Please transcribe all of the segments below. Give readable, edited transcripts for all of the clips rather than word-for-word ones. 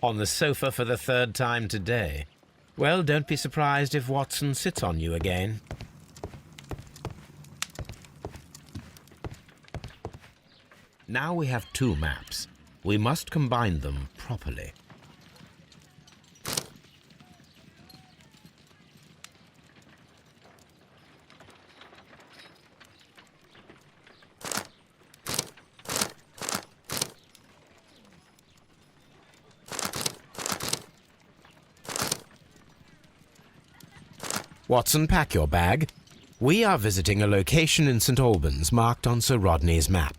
On the sofa for the third time today. Well, don't be surprised if Watson sits on you again. Now we have two maps. We must combine them properly. Watson, pack your bag. We are visiting a location in St. Albans marked on Sir Rodney's map.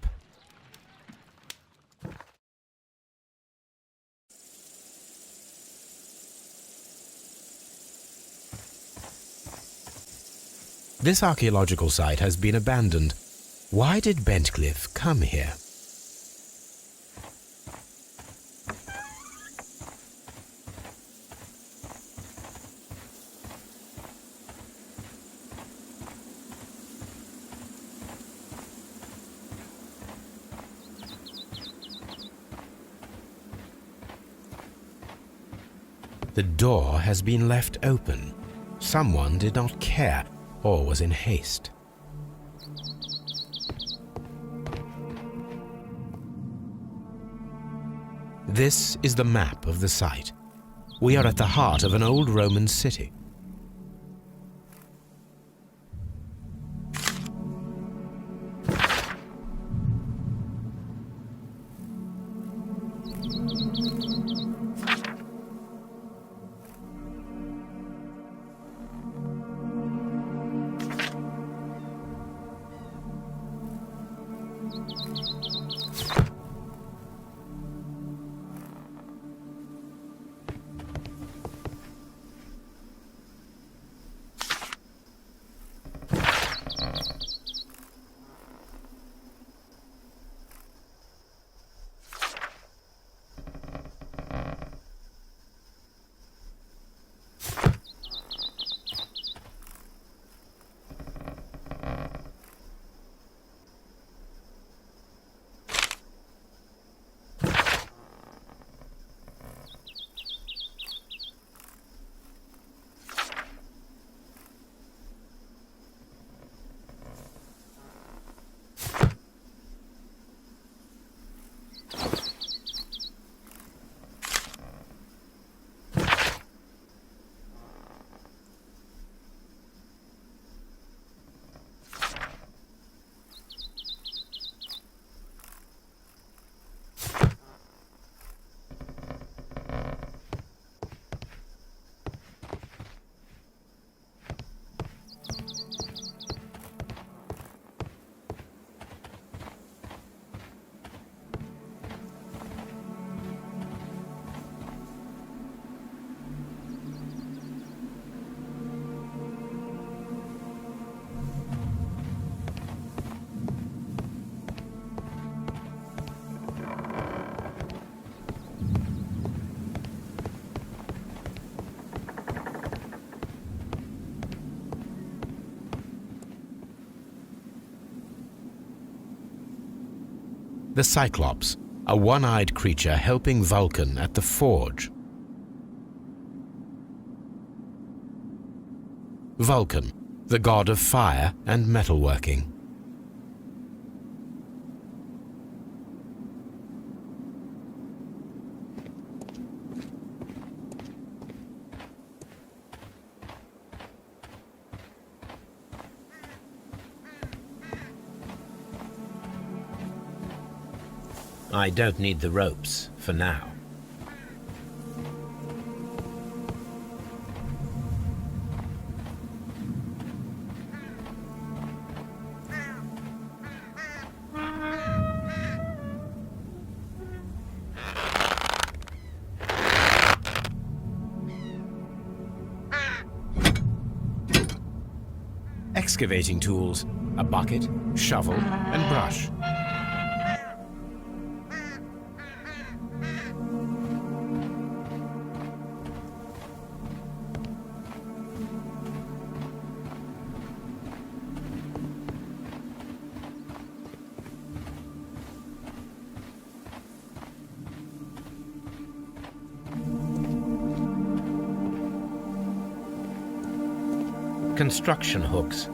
This archaeological site has been abandoned. Why did Bentcliffe come here? The door has been left open. Someone did not care or was in haste. This is the map of the site. We are at the heart of an old Roman city. The Cyclops, a one-eyed creature helping Vulcan at the forge. Vulcan, the god of fire and metalworking. I don't need the ropes for now. Excavating tools, a bucket, shovel, and brush. construction hooks.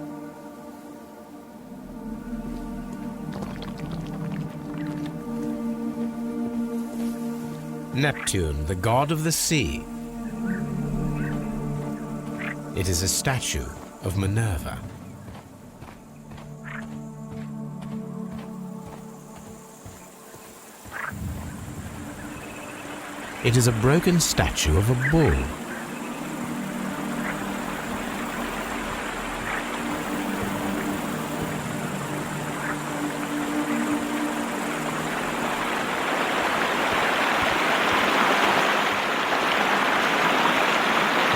Neptune, the god of the sea. It is a statue of Minerva. It is a broken statue of a bull.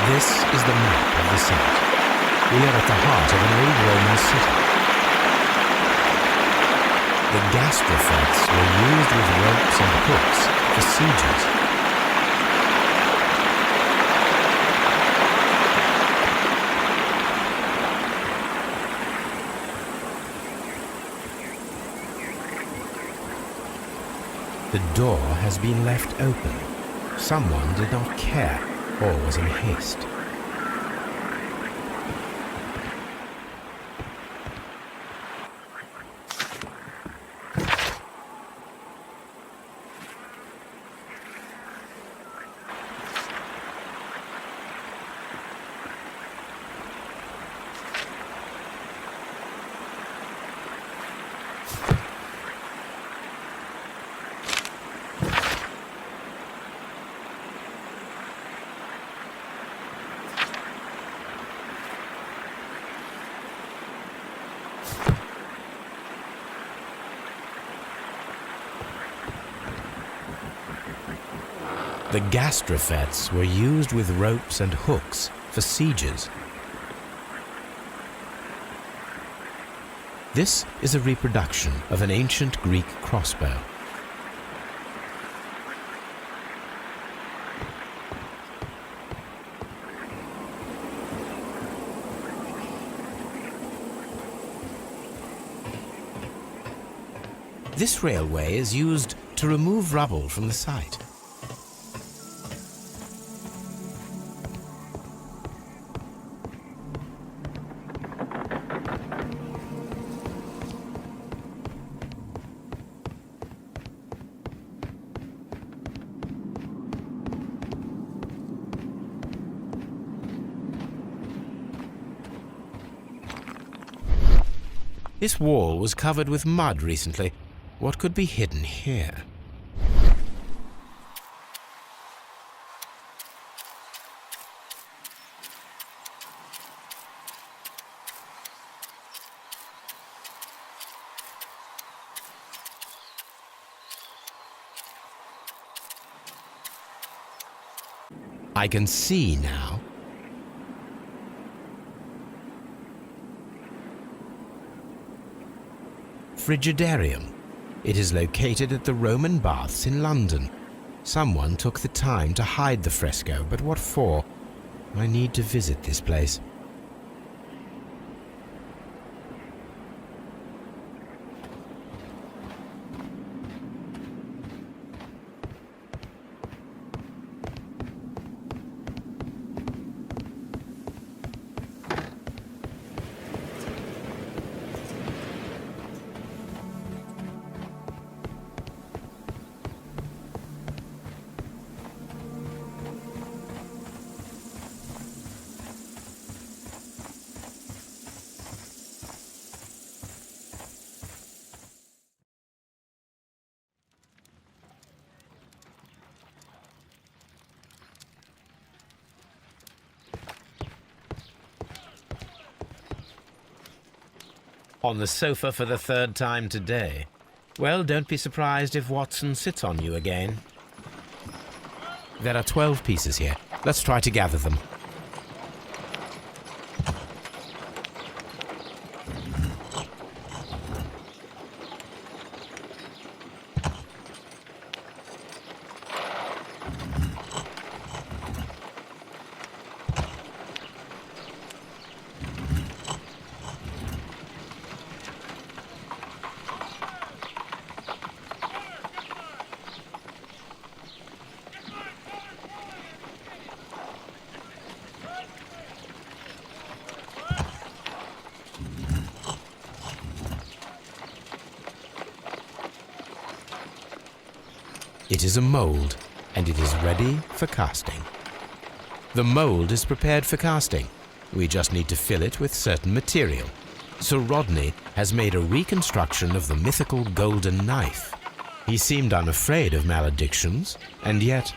This is the map of the site. We are at the heart of an old Roman city. The gastrofetes were used with ropes and hooks for sieges. The door has been left open. Someone did not care or was in haste. The gastrofetes were used with ropes and hooks for sieges. This is a reproduction of an ancient Greek crossbow. This railway is used to remove rubble from the site. This wall was covered with mud recently. What could be hidden here? I can see now. Frigidarium. It is located at the Roman Baths in London. Someone took the time to hide the fresco, but what for? I need to visit this place. On the sofa for the third time today. Well, don't be surprised if Watson sits on you again. There are 12 pieces here. Let's try to gather them. It is a mold, and it is ready for casting. The mold is prepared for casting. We just need to fill it with certain material. Sir Rodney has made a reconstruction of the mythical golden knife. He seemed unafraid of maledictions, and yet...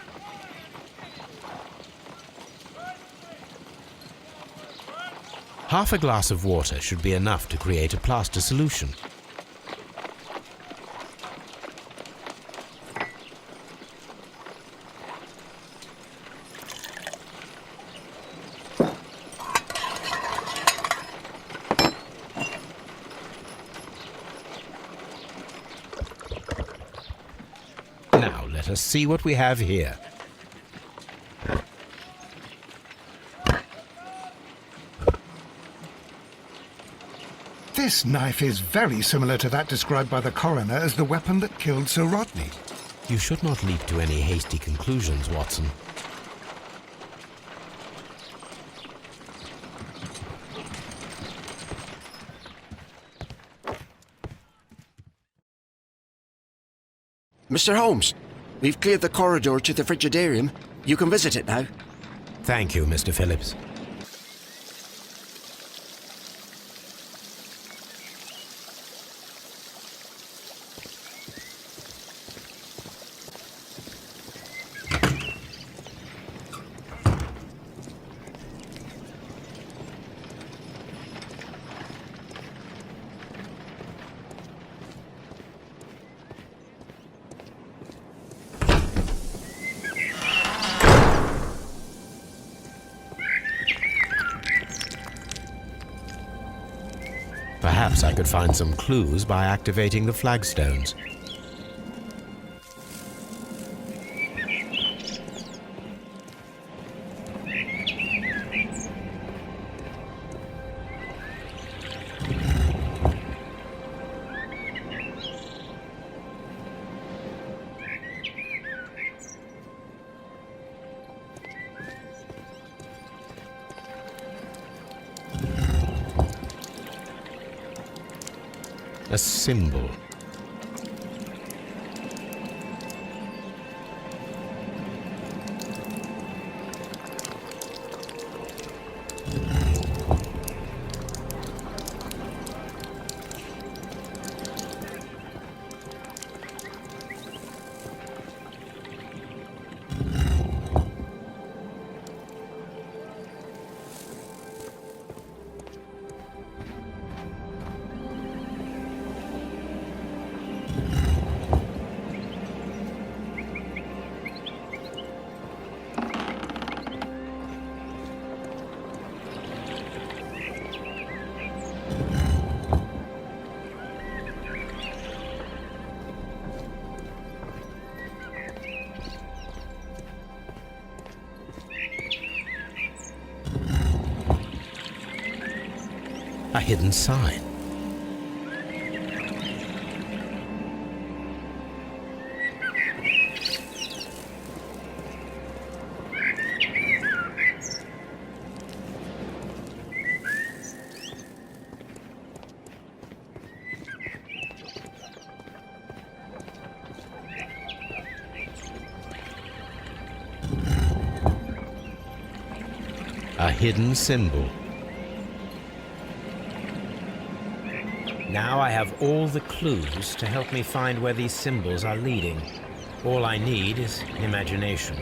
Half a glass of water should be enough to create a plaster solution. Now let us see what we have here. This knife is very similar to that described by the coroner as the weapon that killed Sir Rodney. You should not leap to any hasty conclusions, Watson. Mr. Holmes, we've cleared the corridor to the frigidarium. You can visit it now. Thank you, Mr. Phillips. Perhaps I could find some clues by activating the flagstones. A symbol. A hidden sign. A hidden symbol. Now I have all the clues to help me find where these symbols are leading. All I need is imagination.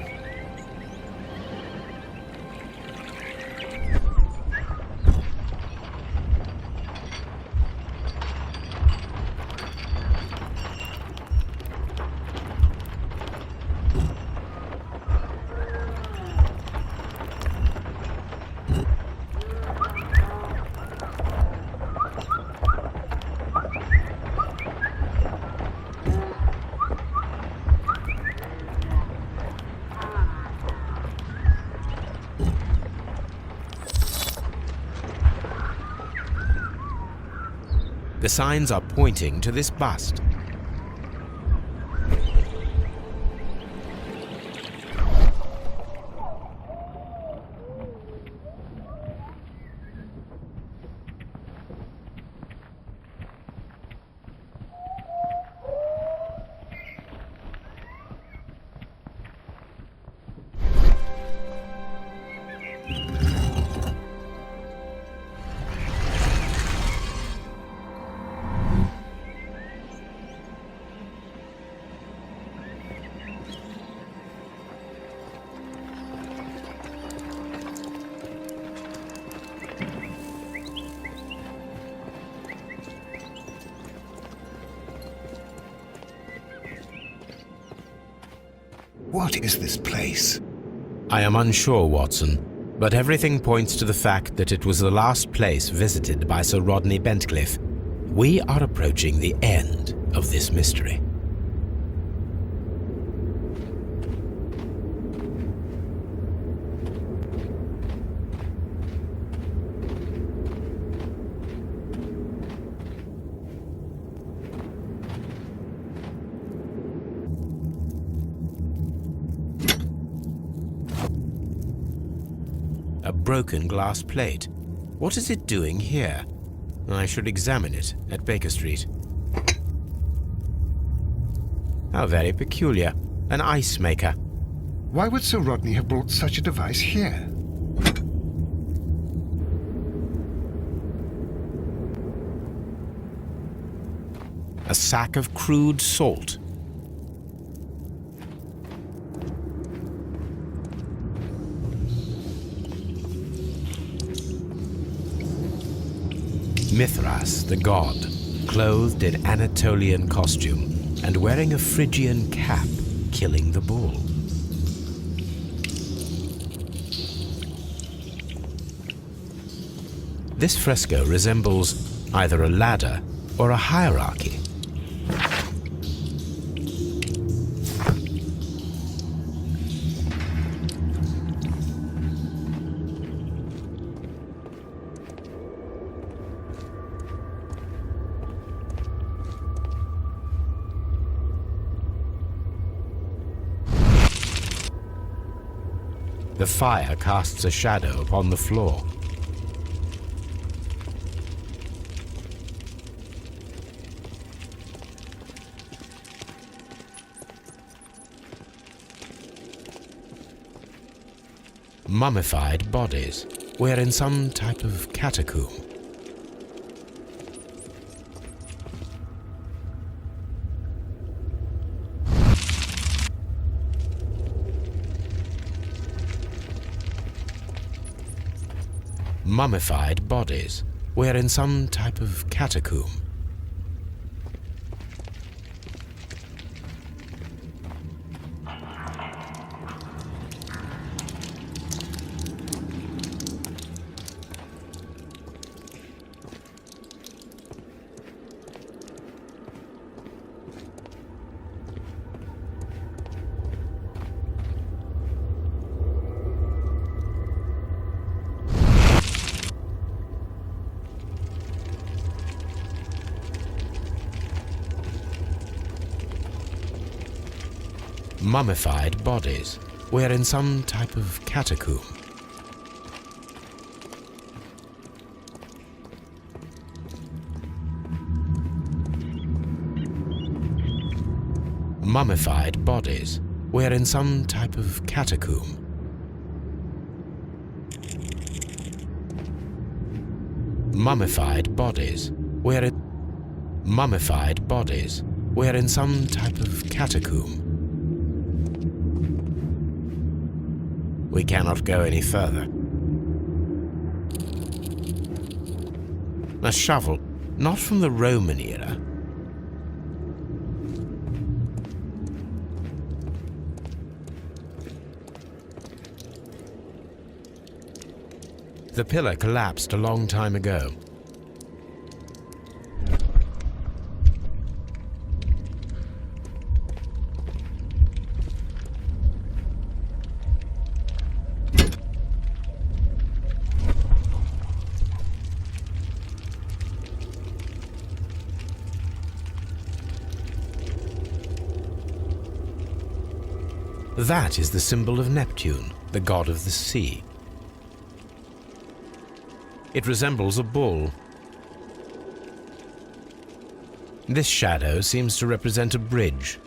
The signs are pointing to this bust. What is this place? I am unsure, Watson, but everything points to the fact that it was the last place visited by Sir Rodney Bentcliffe. We are approaching the end of this mystery. A broken glass plate. What is it doing here? I should examine it at Baker Street. How very peculiar. An ice maker. Why would Sir Rodney have brought such a device here? A sack of crude salt. Mithras, the god, clothed in Anatolian costume and wearing a Phrygian cap, killing the bull. This fresco resembles either a ladder or a hierarchy. The fire casts a shadow upon the floor. Mummified bodies. We're in some type of catacomb. Mummified bodies. We're in some type of catacomb. Mummified bodies. We're in some type of catacomb. Mummified bodies. We're in some type of catacomb. Mummified bodies. We're in mummified bodies. We're in some type of catacomb. We cannot go any further. A shovel, not from the Roman era. The pillar collapsed a long time ago. That is the symbol of Neptune, the god of the sea. It resembles a bull. This shadow seems to represent a bridge.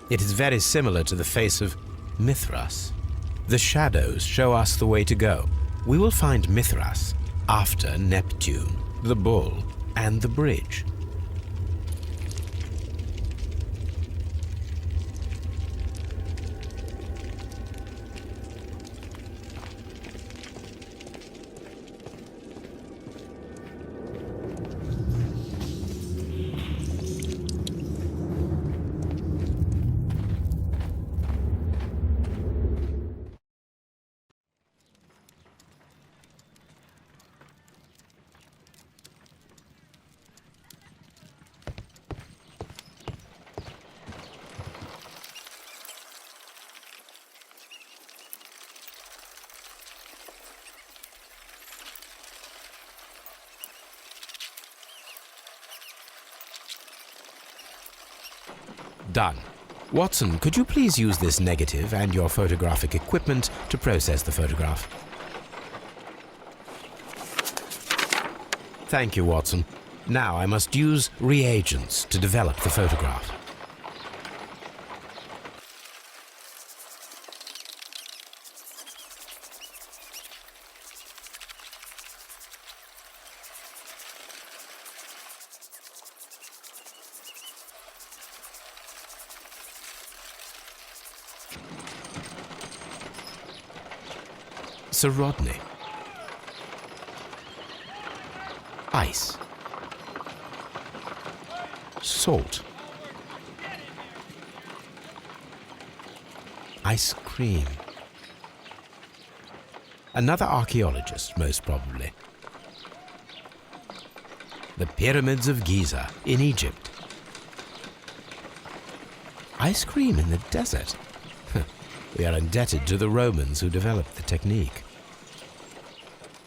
It is very similar to the face of Mithras. The shadows show us the way to go. We will find Mithras after Neptune, the bull, and the bridge. Done. Watson, could you please use this negative and your photographic equipment to process the photograph? Thank you, Watson. Now I must use reagents to develop the photograph. Sir Rodney. Ice. Salt. Ice cream. Another archaeologist, most probably. The pyramids of Giza in Egypt. Ice cream in the desert. We are indebted to the Romans who developed the technique.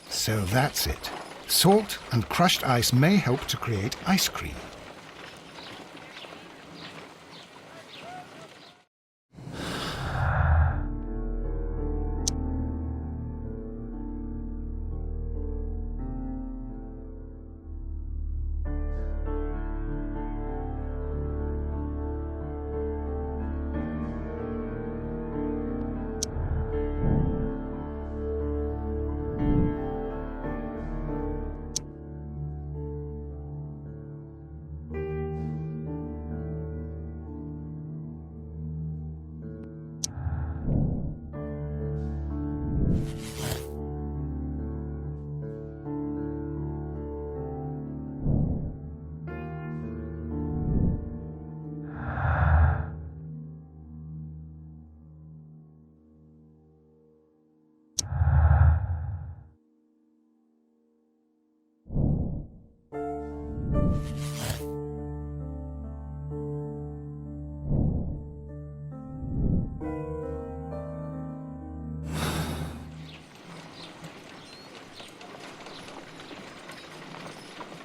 So that's it. Salt and crushed ice may help to create ice cream.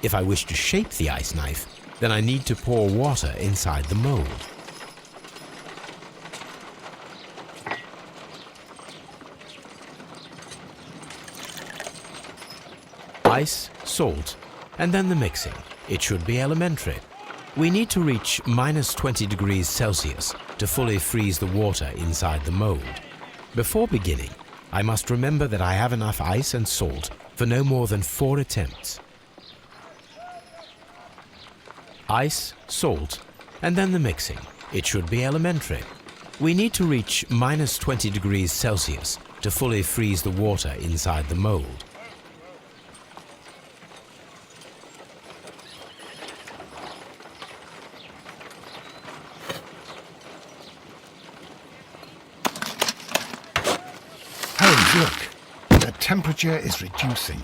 If I wish to shape the ice knife, then I need to pour water inside the mold. Ice, salt, and then the mixing. It should be elementary. We need to reach -20 degrees Celsius to fully freeze the water inside the mold. Before beginning, I must remember that I have enough ice and salt for no more than 4 attempts. Ice, salt, and then the mixing. It should be elementary. We need to reach -20 degrees Celsius to fully freeze the water inside the mold. Holmes, look. The temperature is reducing.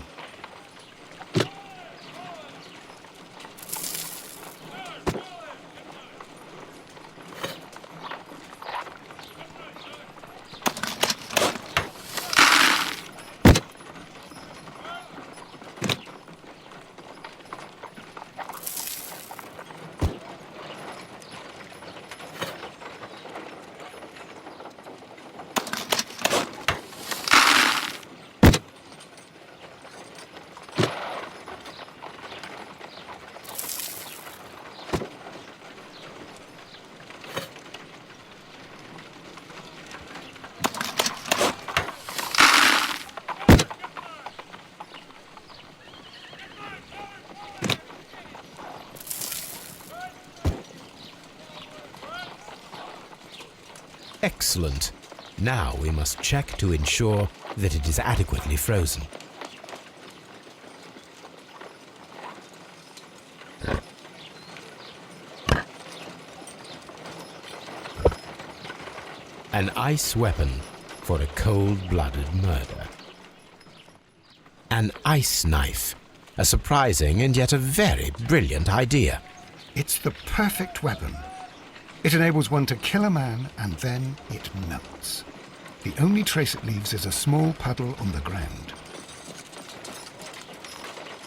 Excellent. Now we must check to ensure that it is adequately frozen. An ice weapon for a cold-blooded murder. An ice knife. A surprising and yet a very brilliant idea. It's the perfect weapon. It enables one to kill a man and then it melts. The only trace it leaves is a small puddle on the ground.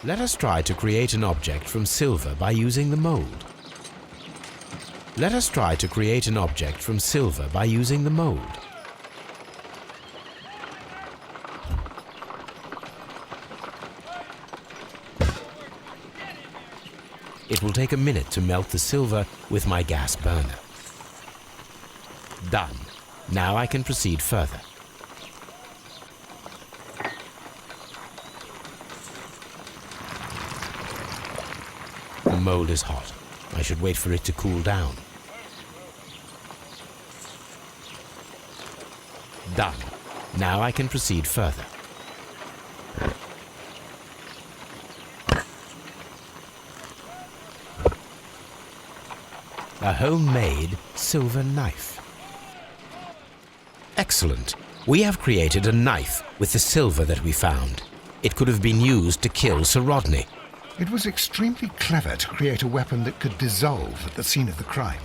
Let us try to create an object from silver by using the mold. Let us try to create an object from silver by using the mold. It will take a minute to melt the silver with my gas burner. Done. Now I can proceed further. The mold is hot. I should wait for it to cool down. Done. Now I can proceed further. A homemade silver knife. Excellent. We have created a knife with the silver that we found. It could have been used to kill Sir Rodney. It was extremely clever to create a weapon that could dissolve at the scene of the crime.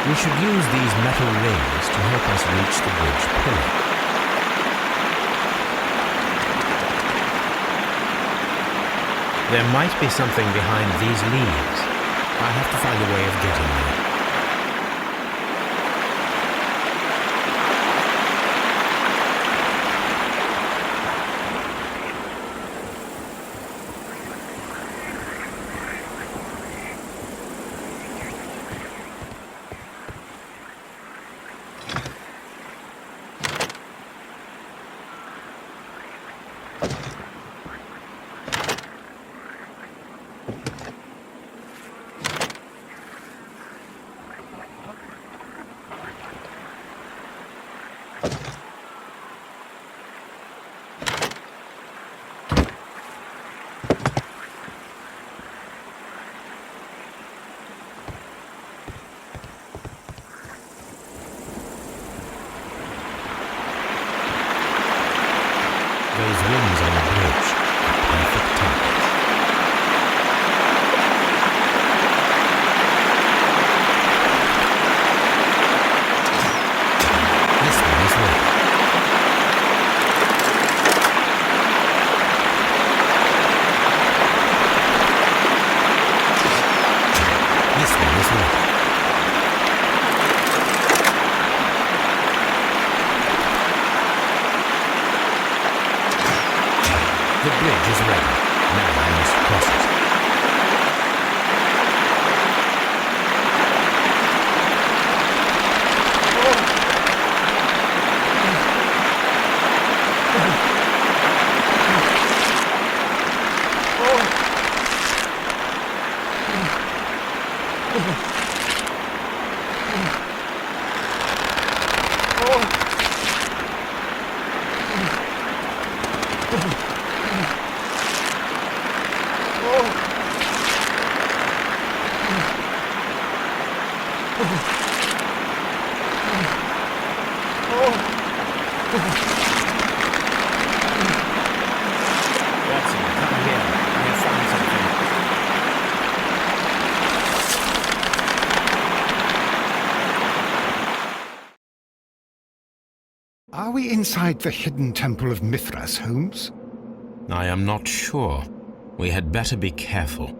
We should use these metal rings to help us reach the bridge pillar. There might be something behind these leaves. I have to find a way of getting there. Those rings on the bridge are perfect targets. This one is ready. This one is ready. The bridge is ready. Now I must cross it. Watson, come here. I have found something. Are we inside the hidden temple of Mithras, Holmes? I am not sure. We had better be careful.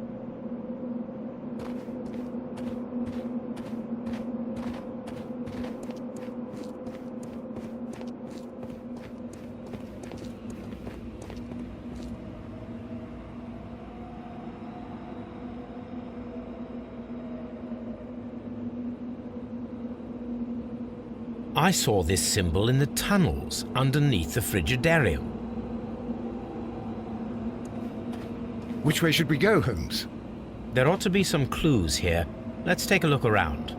I saw this symbol in the tunnels underneath the Frigidarium. Which way should we go, Holmes? There ought to be some clues here. Let's take a look around.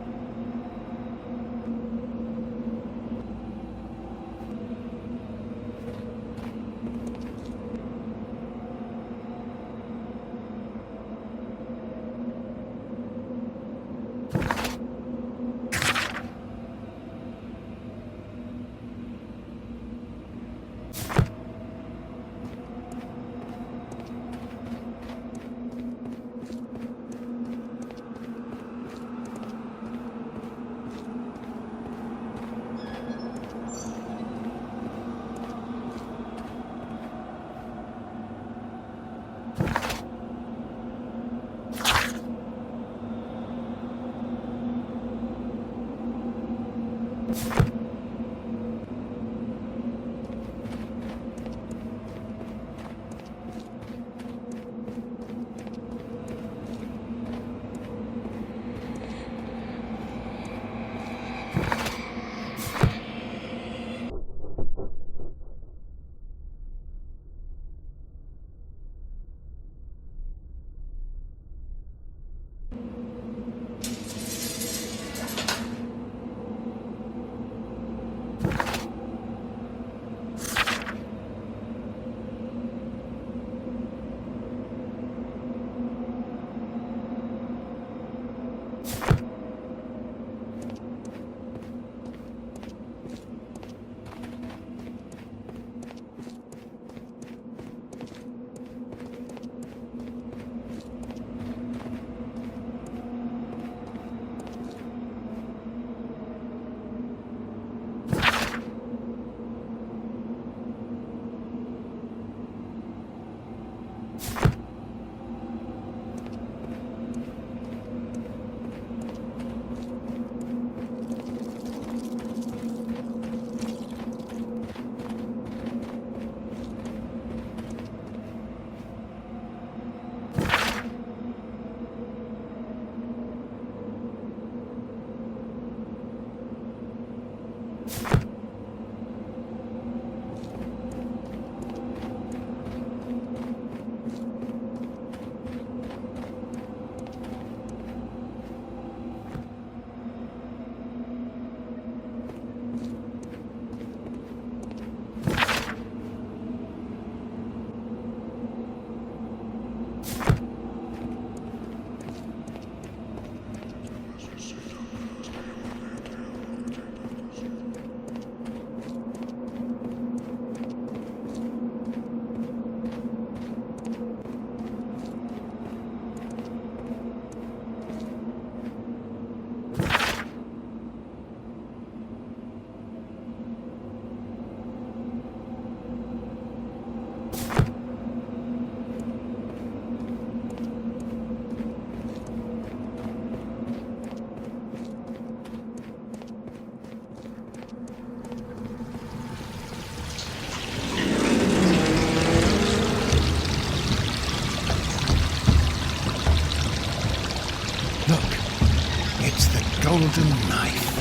golden knife.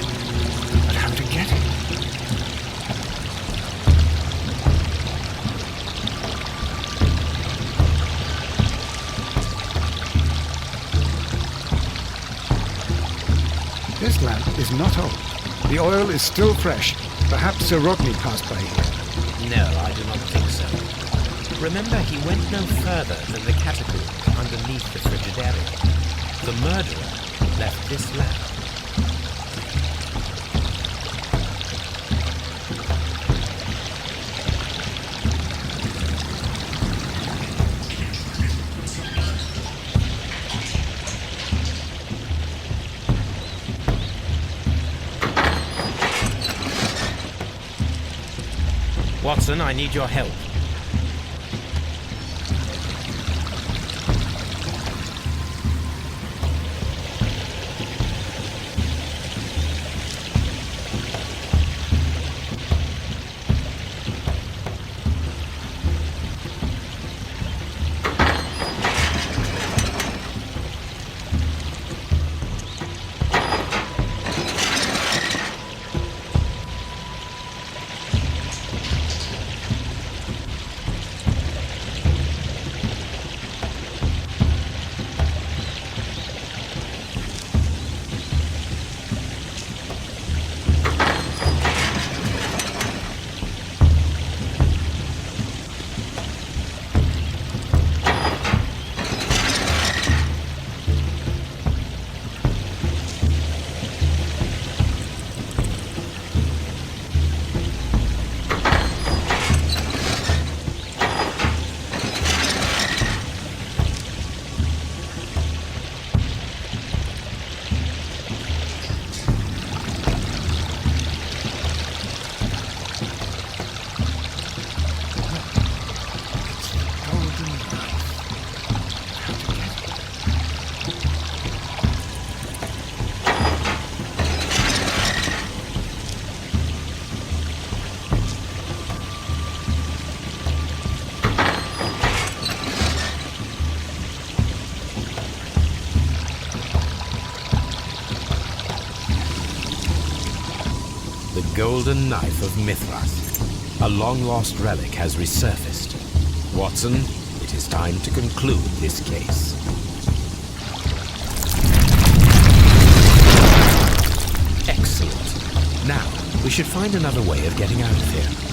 But how to get it? This lamp is not old. The oil is still fresh. Perhaps Sir Rodney passed by here. No, I do not think so. Remember, he went no further than the catacombs underneath the Frigidarium. The murderer left this lamp. Watson, I need your help. golden knife of Mithras. A long-lost relic has resurfaced. Watson, it is time to conclude this case. Excellent. Now, we should find another way of getting out of here.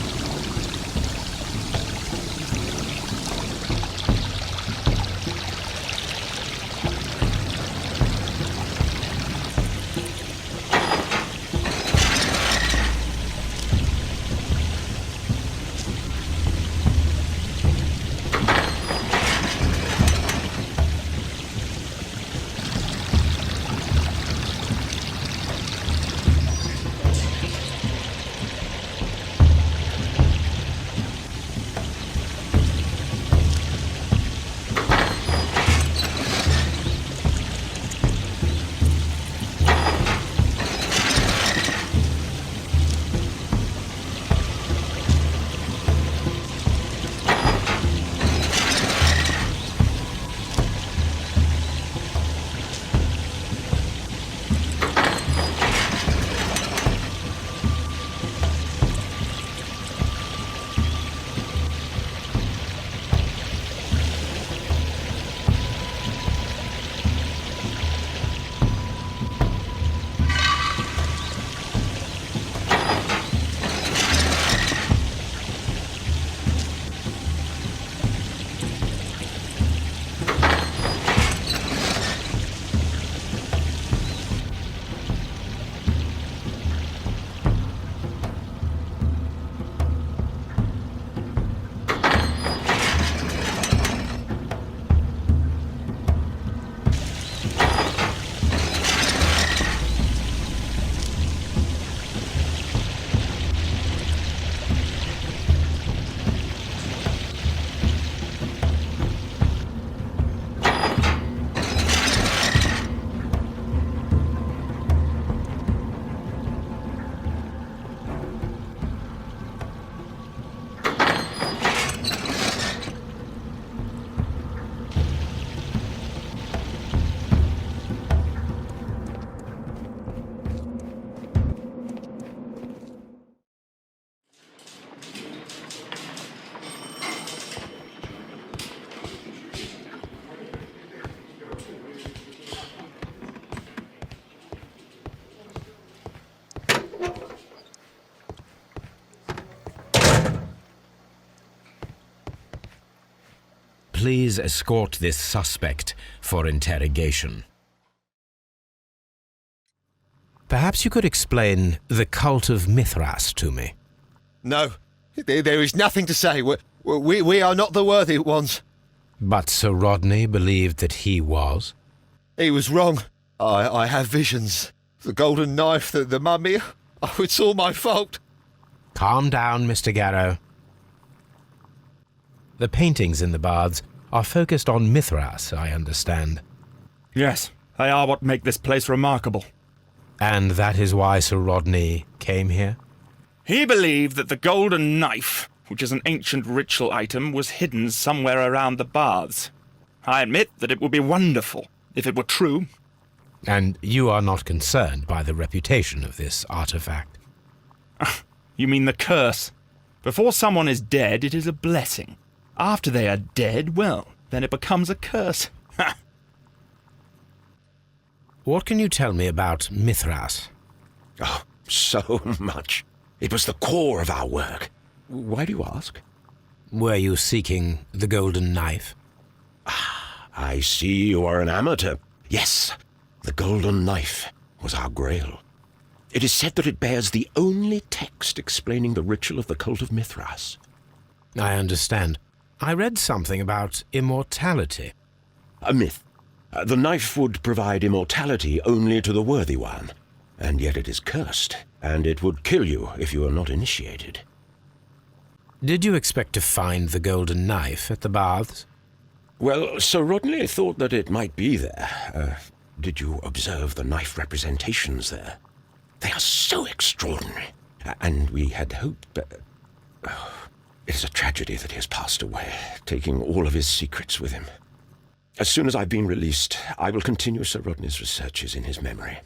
Please escort this suspect for interrogation. Perhaps you could explain the cult of Mithras to me. No, there is nothing to say. We are not the worthy ones. But Sir Rodney believed that he was? He was wrong. I have visions. The golden knife, the mummy. Oh, it's all my fault. Calm down, Mr. Garrow. The paintings in the baths are focused on Mithras, I understand. Yes, they are what make this place remarkable. And that is why Sir Rodney came here? He believed that the golden knife, which is an ancient ritual item, was hidden somewhere around the baths. I admit that it would be wonderful if it were true. And you are not concerned by the reputation of this artifact? You mean the curse? Before someone is dead, it is a blessing. After they are dead, well, then it becomes a curse. What can you tell me about Mithras? Oh, so much. It was the core of our work. Why do you ask? Were you seeking the golden knife? I see you are an amateur. Yes, the golden knife was our grail. It is said that it bears the only text explaining the ritual of the cult of Mithras. I understand. I read something about immortality. A myth. The knife would provide immortality only to the worthy one, and yet it is cursed, and it would kill you if you are not initiated. Did you expect to find the golden knife at the baths? Well, Sir Rodney thought that it might be there. Did you observe the knife representations there? They are so extraordinary, and we had hoped... It is a tragedy that he has passed away, taking all of his secrets with him. As soon as I've been released, I will continue Sir Rodney's researches in his memory.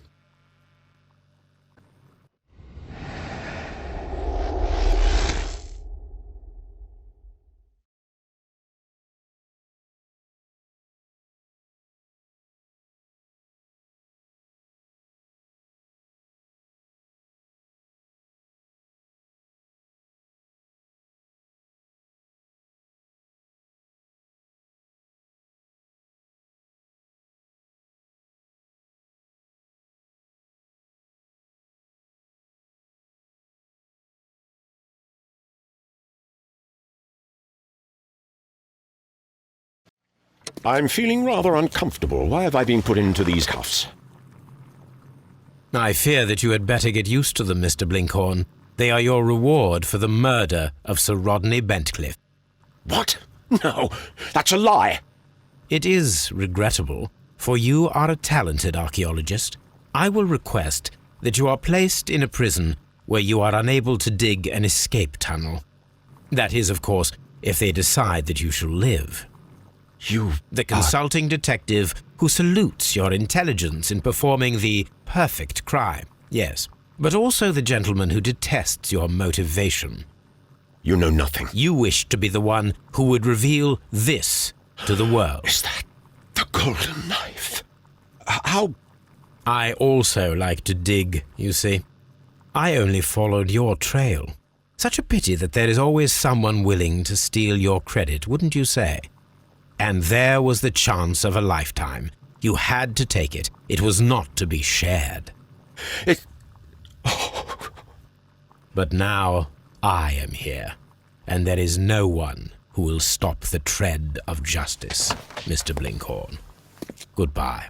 I'm feeling rather uncomfortable. Why have I been put into these cuffs? I fear that you had better get used to them, Mr. Blinkhorn. They are your reward for the murder of Sir Rodney Bentcliffe. What? No, that's a lie. It is regrettable, for you are a talented archaeologist. I will request that you are placed in a prison where you are unable to dig an escape tunnel. That is, of course, if they decide that you shall live. The consulting detective who salutes your intelligence in performing the perfect crime, yes, but also the gentleman who detests your motivation. You know nothing. You wish to be the one who would reveal this to the world. Is that the golden knife? How? I also like to dig, you see. I only followed your trail. Such a pity that there is always someone willing to steal your credit, wouldn't you say? And there was the chance of a lifetime. You had to take it. It was not to be shared. But now I am here, and there is no one who will stop the tread of justice, Mr. Blinkhorn. Goodbye.